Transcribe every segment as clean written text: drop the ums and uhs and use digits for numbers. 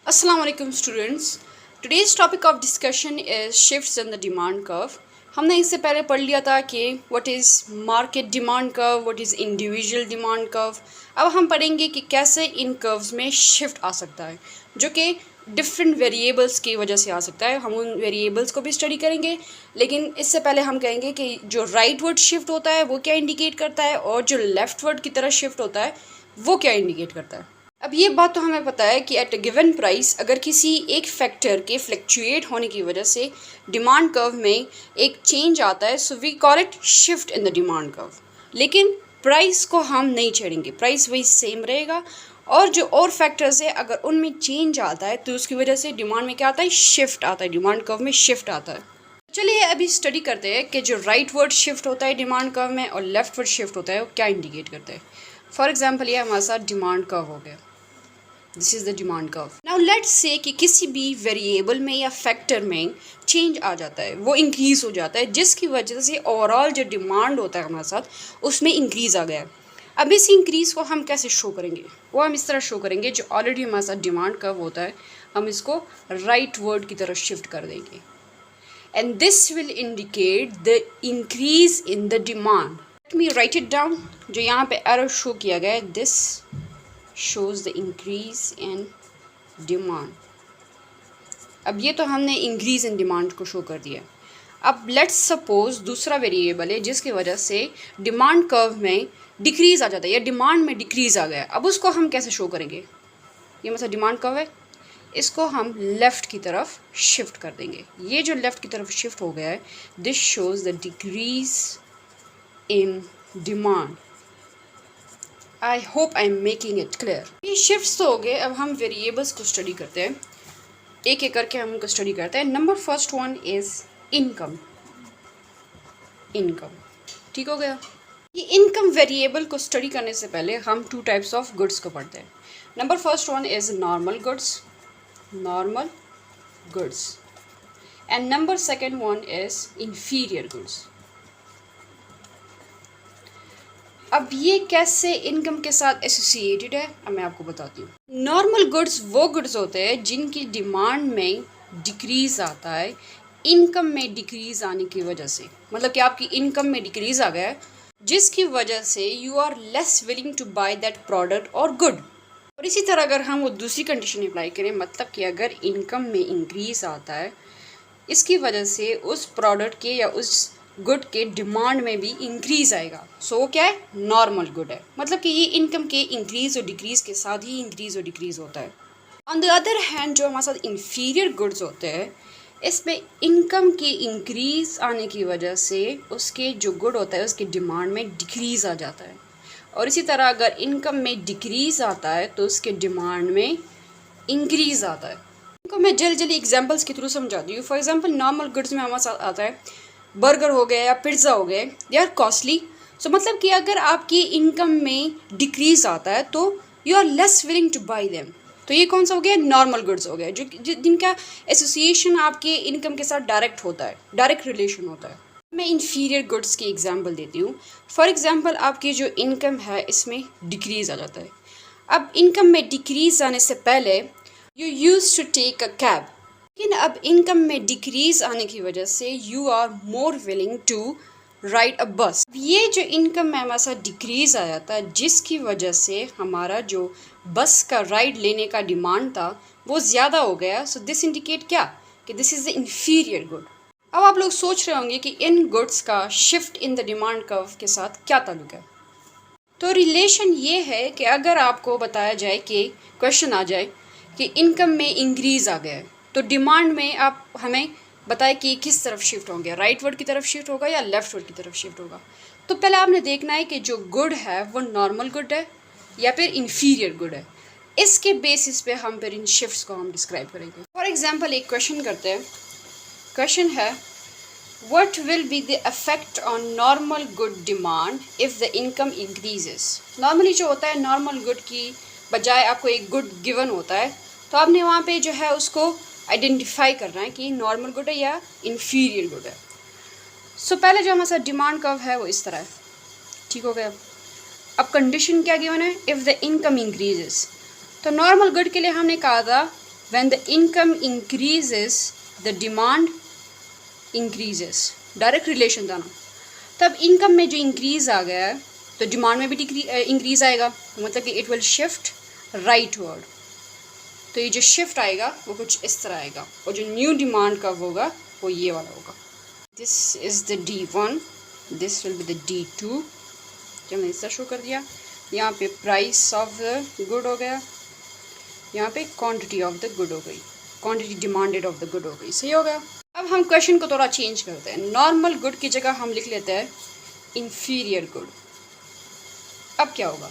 Assalamu alaikum students. Today's topic of discussion is shifts in the demand curve. हमने इससे पहले पढ़ लिया था कि what is market demand curve, what is individual demand curve. अब हम पढ़ेंगे कि कैसे इन कर्व्स में शिफ्ट आ सकता है, जो कि डिफरेंट वेरिएबल्स की वजह से आ सकता है. हम उन वेरिएबल्स को भी स्टडी करेंगे, लेकिन इससे पहले हम कहेंगे कि जो राइटवर्ड शिफ्ट होता है वो क्या इंडिकेट करता है और जो लेफ्टवर्ड की तरह शिफ्ट होता है वो क्या इंडिकेट करता है. अब ये बात तो हमें पता है कि एट अ गिवन प्राइस अगर किसी एक फैक्टर के फ्लक्चुएट होने की वजह से डिमांड कर्व में एक चेंज आता है, so we call it shift in the demand curve. लेकिन प्राइस को हम नहीं छेड़ेंगे, प्राइस वही सेम रहेगा और जो और फैक्टर्स है अगर उनमें चेंज आता है तो उसकी वजह से डिमांड में क्या आता है, शिफ्ट आता है, डिमांड कर्व में शिफ्ट आता है. चलिए अभी स्टडी करते हैं कि जो राइटवर्ड शिफ्ट होता है डिमांड कर्व में और लेफ्टवर्ड शिफ्ट होता है वो क्या इंडिकेट करता है. फॉर एग्जाम्पल ये हमारे साथ डिमांड कर्व हो गया. This is the demand curve. Now let's say कि किसी भी वेरिएबल में या फैक्टर में चेंज आ जाता है, वो इंक्रीज़ हो जाता है, जिसकी वजह से ओवरऑल जो डिमांड होता है हमारे साथ उसमें इंक्रीज़ आ गया. अब इस इंक्रीज़ को हम कैसे शो करेंगे, वो हम इस तरह शो करेंगे, जो ऑलरेडी हमारे साथ डिमांड कर्व होता है हम इसको राइट वर्ड की तरफ शिफ्ट कर देंगे. And this will indicate the increase in the demand. Let me right it down. जो यहाँ पे एरो शो किया गया है, this shows the increase in demand. अब ये तो हमने increase in demand को शो कर दिया. अब let's suppose दूसरा वेरिएबल है जिसकी वजह से डिमांड कर्व में डिक्रीज़ आ जाता है या डिमांड में डिक्रीज़ आ गया. अब उसको हम कैसे शो करेंगे. ये मतलब डिमांड कर्व है, इसको हम लेफ़्ट की तरफ शिफ्ट कर देंगे. ये जो लेफ़्ट की तरफ शिफ्ट हो गया है, this shows the decrease in demand. I hope I am making it clear. ये शिफ्ट्स तो हो गए. अब हम वेरिएबल्स को स्टडी करते हैं, एक एक करके हम उनको स्टडी करते हैं. Number first one is income. Income ठीक हो गया. ये इनकम वेरिएबल को स्टडी करने से पहले हम टू टाइप्स ऑफ गुड्स को पढ़ते हैं. Number first one is normal goods. Normal goods. And number second one is inferior goods. अब ये कैसे इनकम के साथ एसोसिएटेड है, अब मैं आपको बताती हूँ. नॉर्मल गुड्स वो गुड्स होते हैं जिनकी डिमांड में डिक्रीज़ आता है इनकम में डिक्रीज़ आने की वजह से. मतलब कि आपकी इनकम में डिक्रीज़ आ गया है, जिसकी वजह से you are less willing to buy that product और गुड. और इसी तरह अगर हम वो दूसरी कंडीशन अप्लाई करें, मतलब कि अगर इनकम में इंक्रीज़ आता है, इसकी वजह से उस प्रोडक्ट के या उस गुड के डिमांड में भी इंक्रीज़ आएगा. सो वो क्या है, नॉर्मल गुड है. मतलब कि ये इनकम के इंक्रीज़ और डिक्रीज़ के साथ ही इंक्रीज़ और डिक्रीज़ होता है. ऑन द अदर हैंड जो हमारे साथ इन्फीरियर गुड्स होते हैं, इसमें इनकम के इंक्रीज़ आने की वजह से उसके जो गुड होता है उसके डिमांड में डिक्रीज़ आ जाता है. और इसी तरह अगर इनकम में डिक्रीज़ आता है तो उसके डिमांड में इंक्रीज़ आता है. इनको मैं जल्दी जल्दी एग्जाम्पल्स के थ्रू समझाती हूँ. फॉर एग्जाम्पल नॉर्मल गुड्स में हमारे साथ आता है बर्गर हो गए या पिज़्ज़ा हो गए, दे आर कॉस्टली. सो मतलब कि अगर आपकी इनकम में डिक्रीज़ आता है तो you are less willing to buy them. तो ये कौन सा हो गया, नॉर्मल गुड्स हो गए, जो जिनका एसोसिएशन आपके इनकम के साथ डायरेक्ट होता है, डायरेक्ट रिलेशन होता है. मैं इन्फीरियर गुड्स की एग्जांपल देती हूँ. फॉर एग्जांपल आपकी जो इनकम है इसमें डिक्रीज़ आ जाता है. अब इनकम में डिक्रीज़ आने से पहले you use to take a cab, लेकिन अब इनकम में डिक्रीज़ आने की वजह से you are more willing to ride a bus. ये जो इनकम में हमारे साथ डिक्रीज़ आया था, जिसकी वजह से हमारा जो बस का राइड लेने का डिमांड था वो ज़्यादा हो गया. सो दिस इंडिकेट क्या, कि this is the inferior good. अब आप लोग सोच रहे होंगे कि इन गुड्स का shift in the demand curve के साथ क्या ताल्लुक है. तो रिलेशन ये है कि अगर आपको बताया जाए कि क्वेश्चन आ जाए कि इनकम में इंक्रीज़ आ गया है, तो डिमांड में आप हमें बताएं कि किस तरफ शिफ्ट होंगे, राइट वर्ड की तरफ शिफ्ट होगा या लेफ्ट वर्ड की तरफ शिफ्ट होगा. तो पहले आपने देखना है कि जो गुड है वो नॉर्मल गुड है या फिर इन्फीरियर गुड है. इसके बेसिस पे हम फिर इन शिफ्ट्स को हम डिस्क्राइब करेंगे. फॉर एग्जांपल एक क्वेश्चन करते हैं. क्वेश्चन है, what will be the effect on normal good demand if the income increases. Normally जो होता है, नॉर्मल गुड की बजाय आपको एक गुड गिवन होता है, तो आपने वहाँ पे जो है उसको आइडेंटिफाई करना है कि नॉर्मल गुड है या इन्फीरियर गुड है. सो पहले जो हमारे साथ डिमांड कर्व है वो इस तरह है. ठीक हो गया. अब कंडीशन क्या गिवन है, इफ़ द इनकम इंक्रीजेस. तो नॉर्मल गुड के लिए हमने कहा था when the income increases the demand increases, direct relation था ना। तब इनकम में जो इंक्रीज़ आ गया है तो डिमांड में भी इंक्रीज़ आएगा, तो मतलब कि इट विल शिफ्ट राइटवर्ड। तो ये जो शिफ्ट आएगा वो कुछ इस तरह आएगा, और जो न्यू डिमांड का होगा वो ये वाला होगा। This is the D1, this will be the D2, जो मैंने इस तरह शो कर दिया। यहाँ पे प्राइस ऑफ द गुड हो गया, यहाँ पे क्वांटिटी ऑफ द गुड हो गई, quantity demanded of the good हो गई। सही हो गया। अब हम क्वेश्चन को थोड़ा चेंज करते हैं, नॉर्मल गुड की जगह हम लिख लेते हैं इन्फीरियर गुड। अब क्या होगा,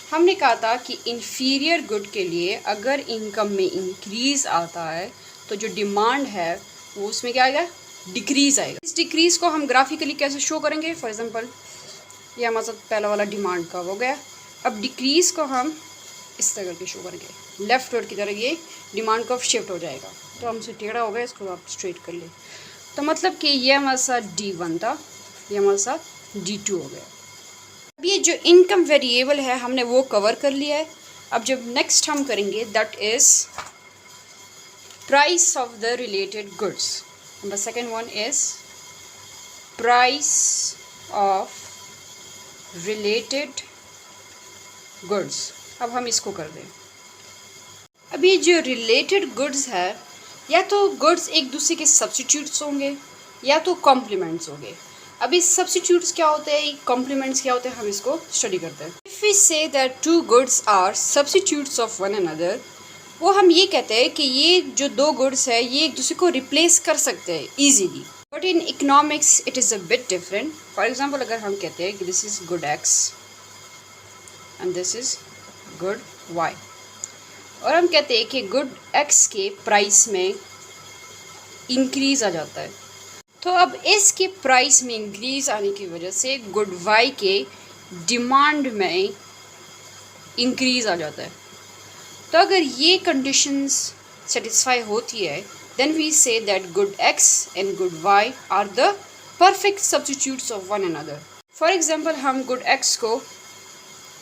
हमने कहा था कि इन्फीरियर गुड के लिए अगर इनकम में इंक्रीज़ आता है तो जो डिमांड है वो उसमें क्या आएगा, डिक्रीज़ आएगा। इस डिक्रीज़ को हम ग्राफिकली कैसे शो करेंगे, फॉर एग्जांपल ये हमारे साथ पहला वाला डिमांड का हो गया। अब डिक्रीज़ को हम इस तरह करके शो करेंगे, लेफ्ट वर्ड की तरह ये डिमांड कर्व शिफ्ट हो जाएगा। तो हमसे टेढ़ा हो गया, इसको आप स्ट्रेट कर ले। तो मतलब कि ये हमारे साथ D1 था, ये हमारे साथ D2 हो गया। अब ये जो इनकम वेरिएबल है हमने वो कवर कर लिया है। अब जब नेक्स्ट हम करेंगे that is price of the related goods. Number second one is price of related goods. अब हम इसको कर दें। अब ये जो रिलेटेड गुड्स है, या तो गुड्स एक दूसरे के सब्स्टिट्यूट्स होंगे या तो कॉम्प्लीमेंट्स होंगे। अब इस सब्स्टिट्यूट्स क्या होते हैं, कॉम्प्लीमेंट्स क्या होते हैं, हम इसको स्टडी करते हैं। If we say that two goods are substitutes of one another, वो हम ये कहते हैं कि ये जो दो गुड्स है ये एक दूसरे को रिप्लेस कर सकते हैं easily. But in economics it is a bit different. For example अगर हम कहते हैं कि this is good X and this is good Y, और हम कहते हैं कि गुड X के प्राइस में इंक्रीज़ आ जाता है, तो अब इसके प्राइस में इंक्रीज़ आने की वजह से गुड Y के डिमांड में इंक्रीज़ आ जाता है। तो अगर ये कंडीशंस सेटिस्फाई होती है then we say that good X and good Y are the perfect substitutes of one another. For example हम गुड X को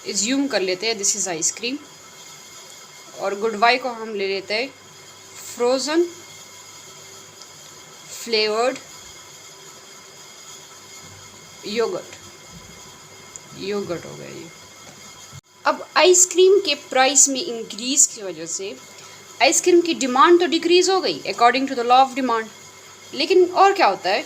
एज्यूम कर लेते हैं दिस इज़ आइसक्रीम, और गुड Y को हम ले लेते हैं फ्रोज़न फ्लेवर्ड योगर्ट हो गया ये। अब आइसक्रीम के प्राइस में इंक्रीज़ की वजह से आइसक्रीम की डिमांड तो डिक्रीज़ हो गई according to the law of demand, लेकिन और क्या होता है,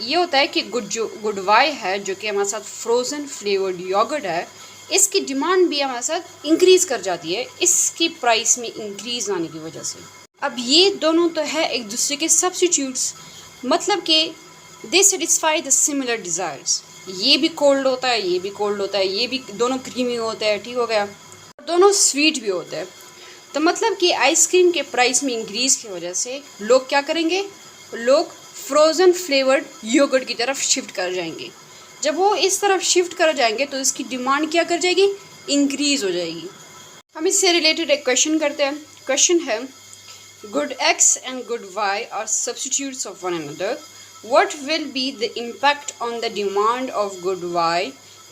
ये होता है कि गुड Y है जो कि हमारे साथ फ्रोज़न फ्लेवर्ड योगर्ट है, इसकी डिमांड भी हमारे साथ इंक्रीज़ कर जाती है इसकी प्राइस में इंक्रीज़ आने की वजह से। अब ये दोनों तो है एक दूसरे के सब्स्टिट्यूट्स, मतलब कि दे सेटिस्फाई द सिमिलर डिज़ायर्स। ये भी कोल्ड होता है, ये भी कोल्ड होता है, ये भी दोनों क्रीमी होते हैं, ठीक हो गया, दोनों स्वीट भी होते हैं। तो मतलब कि आइसक्रीम के प्राइस में इंक्रीज़ की वजह से लोग क्या करेंगे, लोग फ्रोज़न फ्लेवर्ड योगर्ट की तरफ शिफ्ट कर जाएंगे। जब वो इस तरफ शिफ्ट कर जाएंगे तो इसकी डिमांड क्या कर जाएगी, इंक्रीज़ हो जाएगी। हम इससे रिलेटेड एक क्वेश्चन करते हैं। क्वेश्चन है good X and good Y are substitutes of one another, what will be the impact on the demand of good Y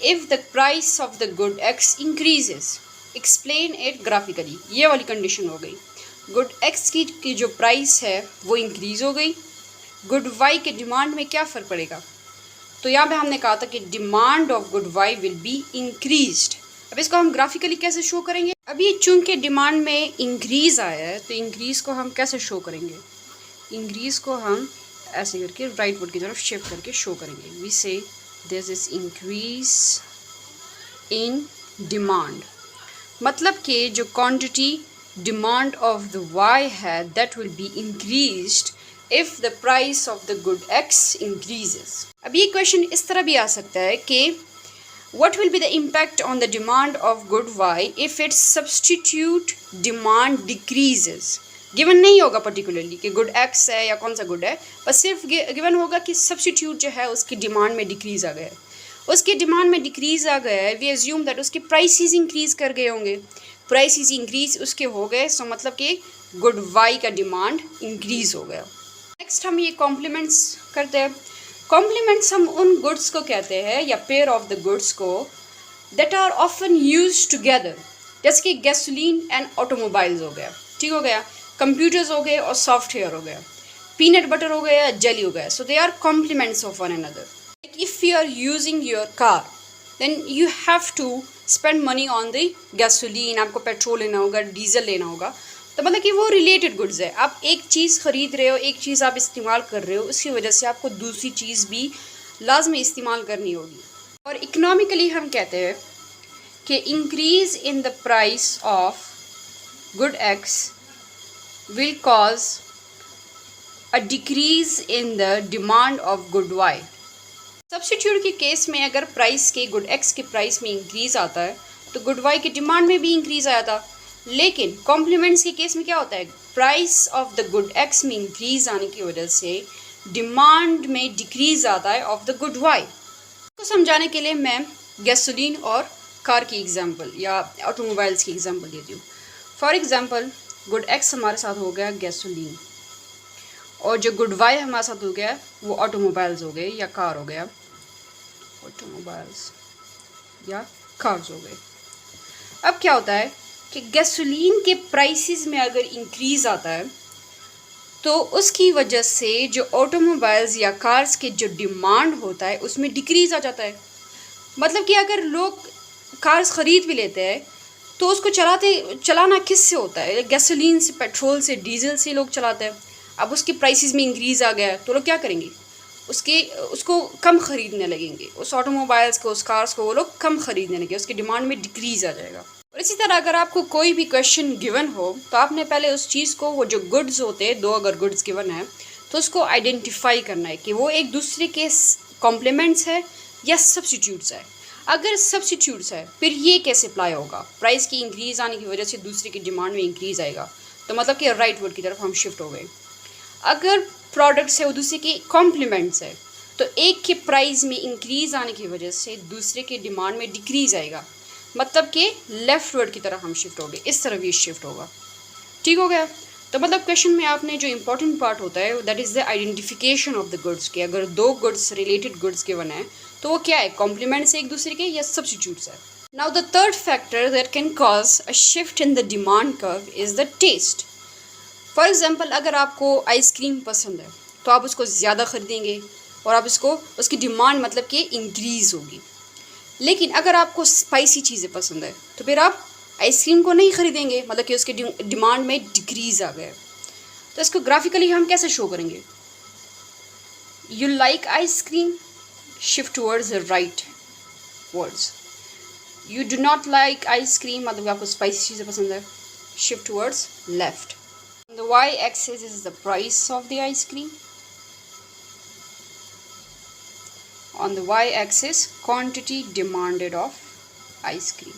if the price of the good X increases? Explain it graphically। ये वाली condition हो गई, good X की जो price है वो increase हो गई, गुड Y के डिमांड में क्या फ़र्क पड़ेगा, तो यहाँ पे हमने कहा था कि demand of good Y will be increased. अब इसको हम ग्राफिकली कैसे शो करेंगे, अभी चूंकि डिमांड में इंक्रीज़ आया है तो इंक्रीज़ को हम कैसे शो करेंगे, इंक्रीज़ को हम ऐसे करके राइट वर्ड की तरफ शिफ्ट करके शो करेंगे। वी से this is increase in demand, मतलब कि जो quantity demand of the Y है that will be increased if the price of the good X increases. अब ये क्वेश्चन इस तरह भी आ सकता है कि what will be the impact on the demand of good Y if its substitute demand decreases। Given नहीं होगा पर्टिकुलरली कि गुड X है या कौन सा गुड है, बस सिर्फ गिवन होगा कि सब्स्टिट्यूट जो है उसकी डिमांड में डिक्रीज़ आ गया है, उसकी डिमांड में डिक्रीज़ आ गया है, वी एज्यूम दैट उसके प्राइसेस इंक्रीज़ कर गए होंगे, प्राइसेस इंक्रीज़ उसके हो गए, सो मतलब कि गुड Y का डिमांड इंक्रीज़ हो गया। नेक्स्ट हम ये कॉम्प्लीमेंट्स करते हैं। कॉम्प्लीमेंट्स हम उन गुड्स को कहते हैं या पेयर ऑफ द गुड्स को that are often use together, जैसे कि गैसोलीन एंड ऑटोमोबाइल्स हो गया, ठीक हो गया। कंप्यूटर्स हो गए और सॉफ्टवेयर हो गया, पीनट बटर हो गया, जेली हो गया. So they are compliments of one another. Like if you are using your car, then you have to spend money on the gasoline. आपको पेट्रोल लेना होगा, डीजल लेना होगा. तो मतलब कि वो रिलेटेड गुड्स है. आप एक चीज़ ख़रीद रहे हो, एक चीज़ आप इस्तेमाल कर रहे हो, उसकी वजह से आपको दूसरी चीज़ भी लाजमी इस्तेमाल करनी होगी. और इकनॉमिकली हम कहते हैं कि increase in the price of good X will cause a decrease in the demand of good Y. Substitute के केस में अगर प्राइस के गुड एक्स के प्राइस में इंक्रीज़ आता है तो गुड वाई की डिमांड में भी इंक्रीज़ आया था. लेकिन कॉम्प्लीमेंट्स के केस में क्या होता है, price of the good x में इंक्रीज़ आने की वजह से डिमांड में डिक्रीज़ आता है ऑफ द गुड वाई. इसको समझाने के लिए मैं गैसोलीन और कार की एग्जांपल या ऑटोमोबाइल्स की एग्जांपल देती हूँ. फॉर एग्जांपल गुड एक्स हमारे साथ हो गया गैसोलीन, और जो गुड वाई हमारे साथ हो गया वो ऑटोमोबाइल्स हो गए या कार हो गया, ऑटोमोबाइल्स या कार्स हो गए. अब क्या होता है कि गैसोलीन के प्राइसेस में अगर इंक्रीज़ आता है तो उसकी वजह से जो ऑटोमोबाइल्स या कार्स के जो डिमांड होता है उसमें डिक्रीज़ आ जाता है. मतलब कि अगर लोग कार्स ख़रीद भी लेते हैं तो उसको चलाना किस से होता है, गैसोलीन से, पेट्रोल से, डीजल से लोग चलाते हैं. अब उसके प्राइसेस में इंक्रीज़ आ गया तो लोग क्या करेंगे, उसको कम ख़रीदने लगेंगे. उस ऑटोमोबाइल्स को, उस कार्स को वो लोग कम ख़रीदने लगेंगे, उसकी डिमांड में डिक्रीज़ आ जाएगा. और इसी तरह अगर आपको कोई भी क्वेश्चन गिवन हो तो आपने पहले उस चीज़ को, वो जो गुड्स होते हैं, दो अगर गुड्स गिवन है तो उसको आइडेंटिफाई करना है कि वो एक दूसरे के कॉम्प्लीमेंट्स है या सब्स्टिट्यूट्स है. अगर सब्स्टिट्यूट्स है फिर ये कैसे अप्लाई होगा, प्राइस की इंक्रीज़ आने की वजह से दूसरे की डिमांड में इंक्रीज़ आएगा, तो मतलब कि राइट वर्ड की तरफ हम शिफ्ट हो गए. अगर प्रोडक्ट्स है वो दूसरे के कॉम्प्लीमेंट्स है तो एक के प्राइस में इंक्रीज़ आने की वजह से दूसरे के डिमांड में डिक्रीज़ आएगा, मतलब कि लेफ़्ट वर्ड की तरफ हम शिफ्ट हो गए. इस तरफ ये शिफ्ट होगा. ठीक हो गया. तो मतलब क्वेश्चन में आपने जो इंपॉर्टेंट पार्ट होता है that is the identification of the goods के. अगर दो गुड्स रिलेटेड गुड्स के बना है तो वो क्या है, कॉम्प्लीमेंट्स है एक दूसरे के या सब्स्टिट्यूट्स है. Now the third factor that can cause a shift in the demand curve is the taste. For example अगर आपको आइसक्रीम पसंद है तो आप उसको ज़्यादा ख़रीदेंगे और आप उसकी डिमांड मतलब कि इंक्रीज़ होगी. लेकिन अगर आपको स्पाइसी चीज़ें पसंद है तो फिर आप आइसक्रीम को नहीं ख़रीदेंगे, मतलब कि उसके डिमांड में डिक्रीज़ आ गया. तो इसको ग्राफिकली हम कैसे शो करेंगे, you like ice cream, shift towards the right words. You do not like ice cream, मतलब आपको स्पाइसी चीज़ें पसंद है, shift towards left. The Y axis is the price of the ice cream. On the y-axis, quantity demanded of ice cream.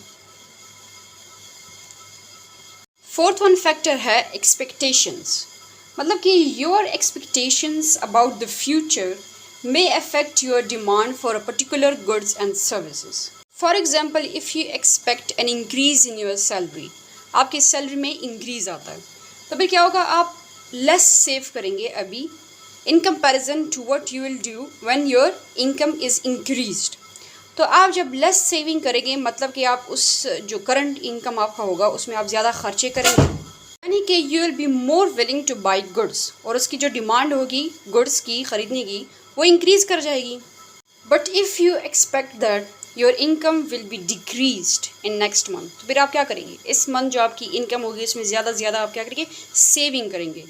Fourth one factor है expectations. मतलब कि your expectations about the future may affect your demand for a particular goods and services. For example, if you expect an increase in your salary, आपकी salary में increase आता है तो फिर क्या होगा, आप लेस सेव करेंगे अभी in comparison to what you will do when your income is increased. तो आप जब लेस सेविंग करेंगे मतलब कि आप उस जो करंट इनकम आपका होगा उसमें आप ज़्यादा खर्चे करेंगे, यानी कि you will be more willing to by goods, और उसकी जो डिमांड होगी गुड्स की ख़रीदने की वो इंक्रीज़ कर जाएगी. But if you expect that your income will be decreased in next month, तो फिर आप क्या करेंगे, इस मंथ जो आपकी इनकम होगी उसमें ज़्यादा से ज़्यादा आप क्या करेंगे, सेविंग करेंगे,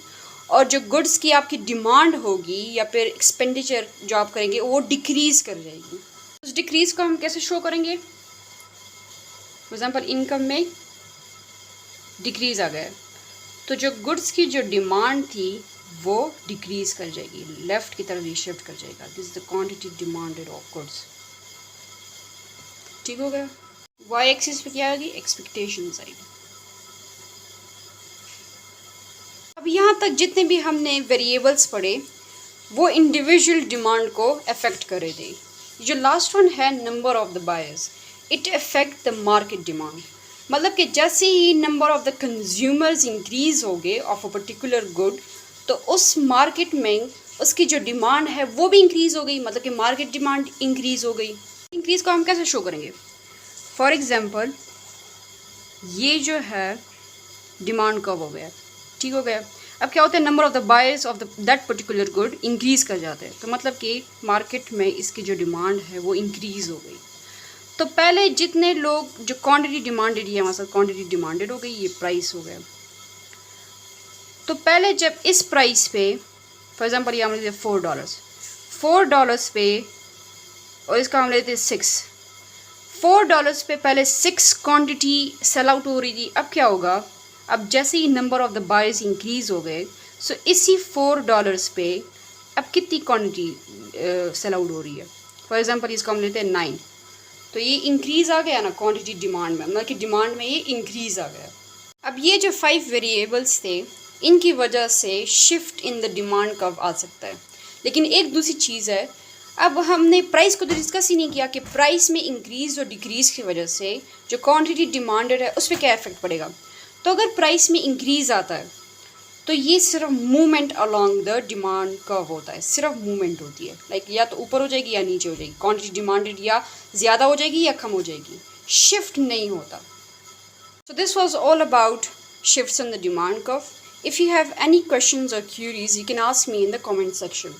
और जो गुड्स की आपकी डिमांड होगी या फिर एक्सपेंडिचर जो आप करेंगे वो डिक्रीज़ कर जाएगी. उस डिक्रीज़ को हम कैसे शो करेंगे, फॉर एग्जांपल इनकम में डिक्रीज़ आ गया तो जो गुड्स की जो डिमांड थी वो डिक्रीज़ कर जाएगी, लेफ़्ट की तरफ ये शिफ्ट कर जाएगा. This is the quantity demanded of goods. ठीक हो गया. वाई एक्सिस पे क्या आएगी, एक्सपेक्टेशंस आएगी. अब यहाँ तक जितने भी हमने वेरिएबल्स पढ़े वो इंडिविजुअल डिमांड को अफेक्ट करे थे. जो लास्ट वन है number of the buyers, it affect the market demand. मतलब कि जैसे ही number of the consumers increase हो गए ऑफ अ पर्टिकुलर गुड तो उस मार्केट में उसकी जो डिमांड है वो भी इंक्रीज़ हो गई, मतलब कि मार्केट डिमांड इंक्रीज़ हो गई. इंक्रीज़ को हम कैसे शो करेंगे, फॉर एग्ज़ाम्पल ये जो है डिमांड कब हो गया, ठीक हो गया। अब क्या होता है, number of the buyers of the that particular good increase कर जाते हैं, तो मतलब कि मार्केट में इसकी जो डिमांड है वो इंक्रीज़ हो गई। तो पहले जितने लोग, जो क्वांटिटी डिमांडेड, ये हमारे साथ क्वांटिटी डिमांडेड हो गई, ये प्राइस हो गया। तो पहले जब इस प्राइस पे, फॉर एग्जांपल ये हम लेते $4 पे, और इसका हम लेते $6 पे, पहले 6 क्वांटिटी सेल आउट हो रही थी। अब क्या होगा, अब जैसे ही number of the buyers increase हो गए, सो इसी $4 पे अब कितनी क्वांटिटी सेल आउट हो रही है। फॉर एग्जांपल इसको हम लेते हैं 9, तो ये इंक्रीज़ आ गया ना क्वांटिटी डिमांड में, मतलब कि डिमांड में ये इंक्रीज़ आ गया। अब ये जो 5 वेरिएबल्स थे, इनकी वजह से shift in the demand curve आ सकता है। लेकिन एक दूसरी चीज़ है, अब हमने प्राइस को तो डिस्कस ही नहीं किया कि प्राइस में इंक्रीज़ और डिक्रीज़ की वजह से जो क्वांटिटी डिमांडेड है उस पर क्या इफेक्ट पड़ेगा। तो अगर प्राइस में इंक्रीज़ आता है तो ये सिर्फ movement along the demand curve होता है, सिर्फ मूवमेंट होती है, लाइक या तो ऊपर हो जाएगी या नीचे हो जाएगी, क्वांटिटी डिमांडेड या ज़्यादा हो जाएगी या कम हो जाएगी, शिफ्ट नहीं होता। So this was all about shifts in the demand curve. If you have any questions or queries, you can ask me in the comment section.